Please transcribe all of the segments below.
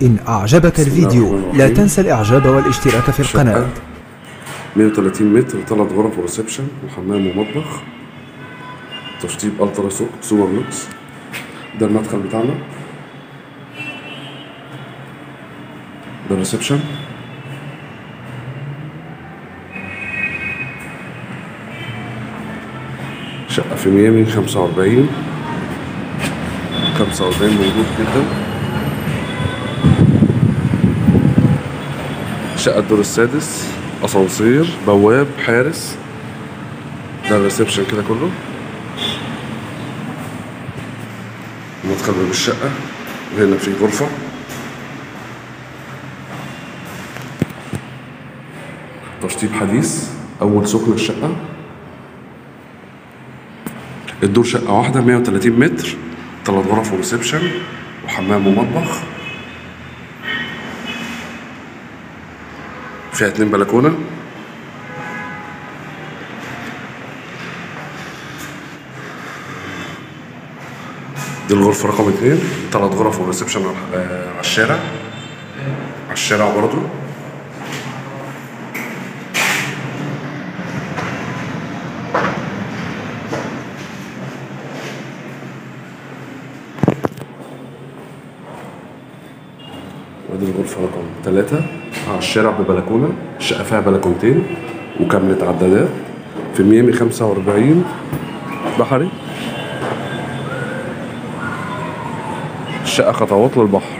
إن أعجبك بسم الله الفيديو الرحمن لا الرحيم. تنسى الإعجاب والاشتراك في شقة القناة. 130 متر، 3 غرف وريسبشن وحمام ومطبخ، تشطيب الترا سوبر لوكس. ده المدخل بتاعنا، ده الريسبشن. شقة في ميامي 45 موجود جدا. شقة الدور السادس، أسانسير، بواب، حارس. ده الريسبشن كده كله. مدخل باب الشقة، هنا في غرفة. تشطيب حديث، أول سكنة الشقة. الدور شقة واحدة 130 متر، 3 غرف وريسبشن وحمام ومطبخ. فيها 2 بلكونة. دي الغرفة رقم 2، 3 غرف وريسبشن على الشارع. على الشارع برضو. ودي الغرفة رقم 3 على الشارع ببلكونة. الشقة فيها بلكونتين وكاملة عدادات في ميامي 45 بحري. الشقة خطوات للبحر.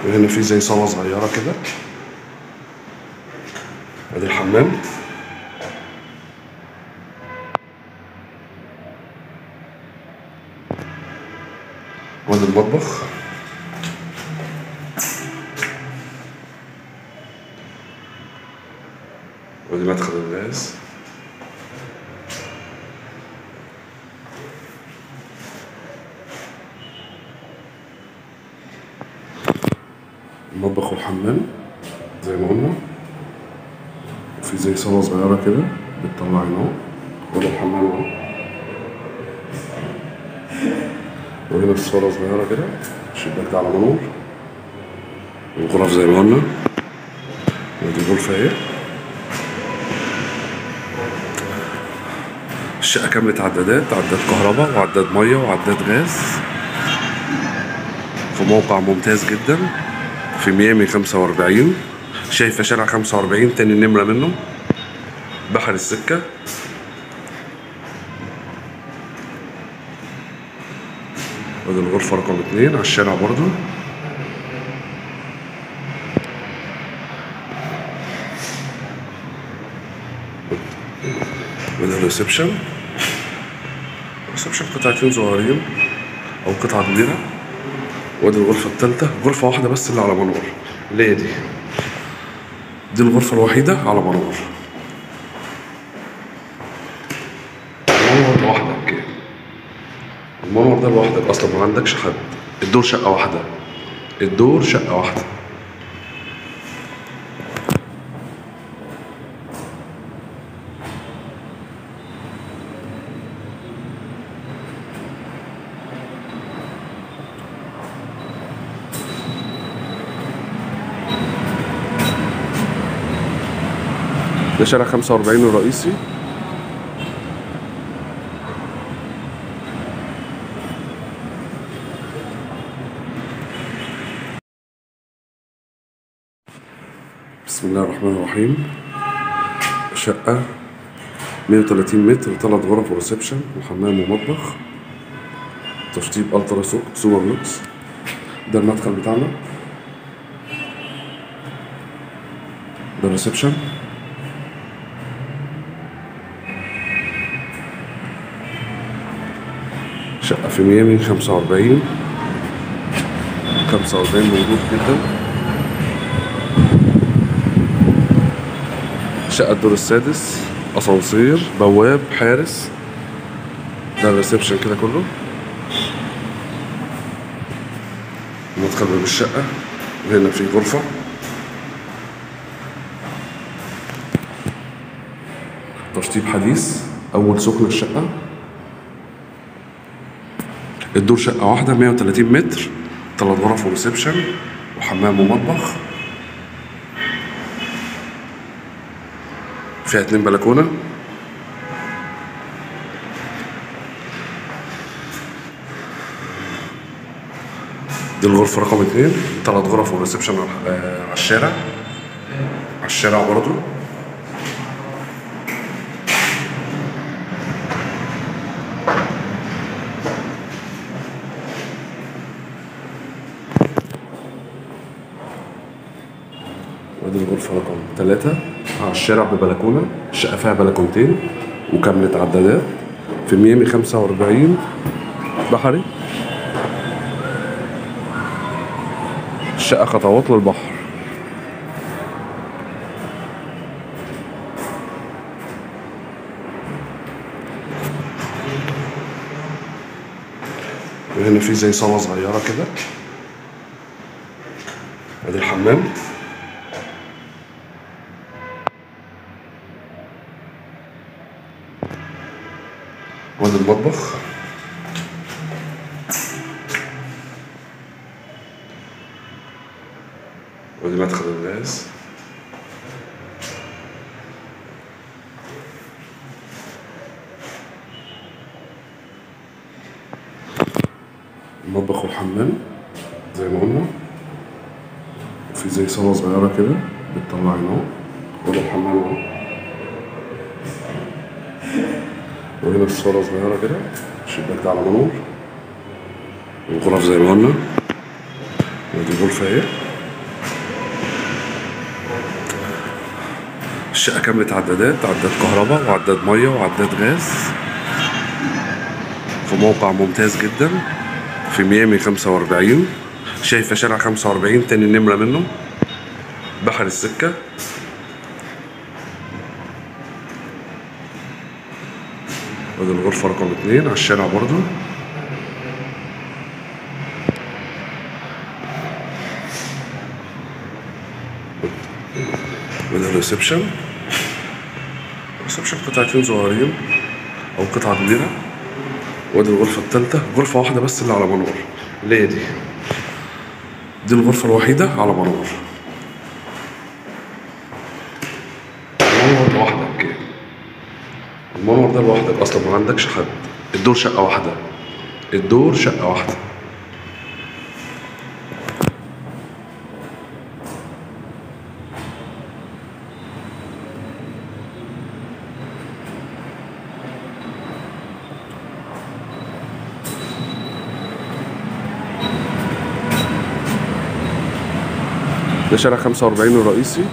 وهنا في زي صالة صغيرة كده. ادي الحمام. وادي المطبخ. ودي مدخل الغاز. المطبخ والحمام زي ما قلنا. وفي زي صالة صغيرة كده بتطلع هنا. وده الحمام اهو. وهنا الصالة صغيرة كده، الشباك ده على منور. والغرف زي ما قلنا. ودي الغرفة اهي. الشقة كاملة عدادات، عداد كهرباء وعداد مية وعداد غاز، في موقع ممتاز جدا في ميامي 45. شايفة شارع 45 تاني نمرة منه، بحر السكة. ودي الغرفة رقم 2 على الشارع برضو. وده الريسبشن. الريسبشن قطعتين صغيرين أو قطعة كبيرة. ودي الغرفة التالتة، غرفة واحدة بس اللي على منور، اللي هي دي الغرفة الوحيدة على منور. المنور لوحدك، المنور ده لوحدك أصلا، ما عندكش حد. الدور شقة واحدة، الدور شقة واحدة. ده شارع 45 الرئيسي. بسم الله الرحمن الرحيم. شقة 130 متر، 3 غرف وريسبشن وحمام ومطبخ، تشطيب الترا سوبر لوكس. ده المدخل بتاعنا. ده الريسبشن. شقة في ميامي 45 موجود جدا. شقة الدور السادس، أسانسير، بواب، حارس. ده الريسبشن كده كله. مدخل باب الشقة، هنا في غرفة. تشطيب حديث، أول سكنة الشقة. الدور شقة واحدة 130 متر، 3 غرف وريسبشن وحمام ومطبخ، فيها 2 بلكونة. دي الغرفة رقم 2، 3 غرف وريسبشن على الشارع، على الشارع برضو. ودي الغرفة رقم 3 على الشارع ببلكونة، الشقة فيها بلكونتين وكاملة عدادات في ميامي 45 بحري. الشقة خطوات للبحر. وهنا في زي صالة صغيرة كده. ادي الحمام. وادي المطبخ. ودي مدخل الغاز. المطبخ والحمام زي ما قلنا، وفي زي صالة صغيرة كده بتطلع هنا. وده الحمام اهو، وهنا الصالة صغيرة كده، الشباك ده على منور، والغرف زي ما قلنا. ودي الغرفة اهي. الشقة كاملة عدادات، عداد كهرباء وعداد مية وعداد غاز، في موقع ممتاز جدا في ميامي 45. شايفة شارع 45 تاني نمرة منه، بحر السكة. ودي الغرفة رقم 2 على الشارع برضو. وده الريسبشن. الريسبشن قطعتين صغيرين أو قطعة كبيرة. ودي الغرفة التالتة، غرفة واحدة بس اللي على منور، اللي هي دي الغرفة الوحيدة على منور. المنور لوحدك، المنور ده لوحدك أصلا، ما عندكش حد. الدور شقة واحدة، الدور شقة واحدة. ده شارع 45 الرئيسي.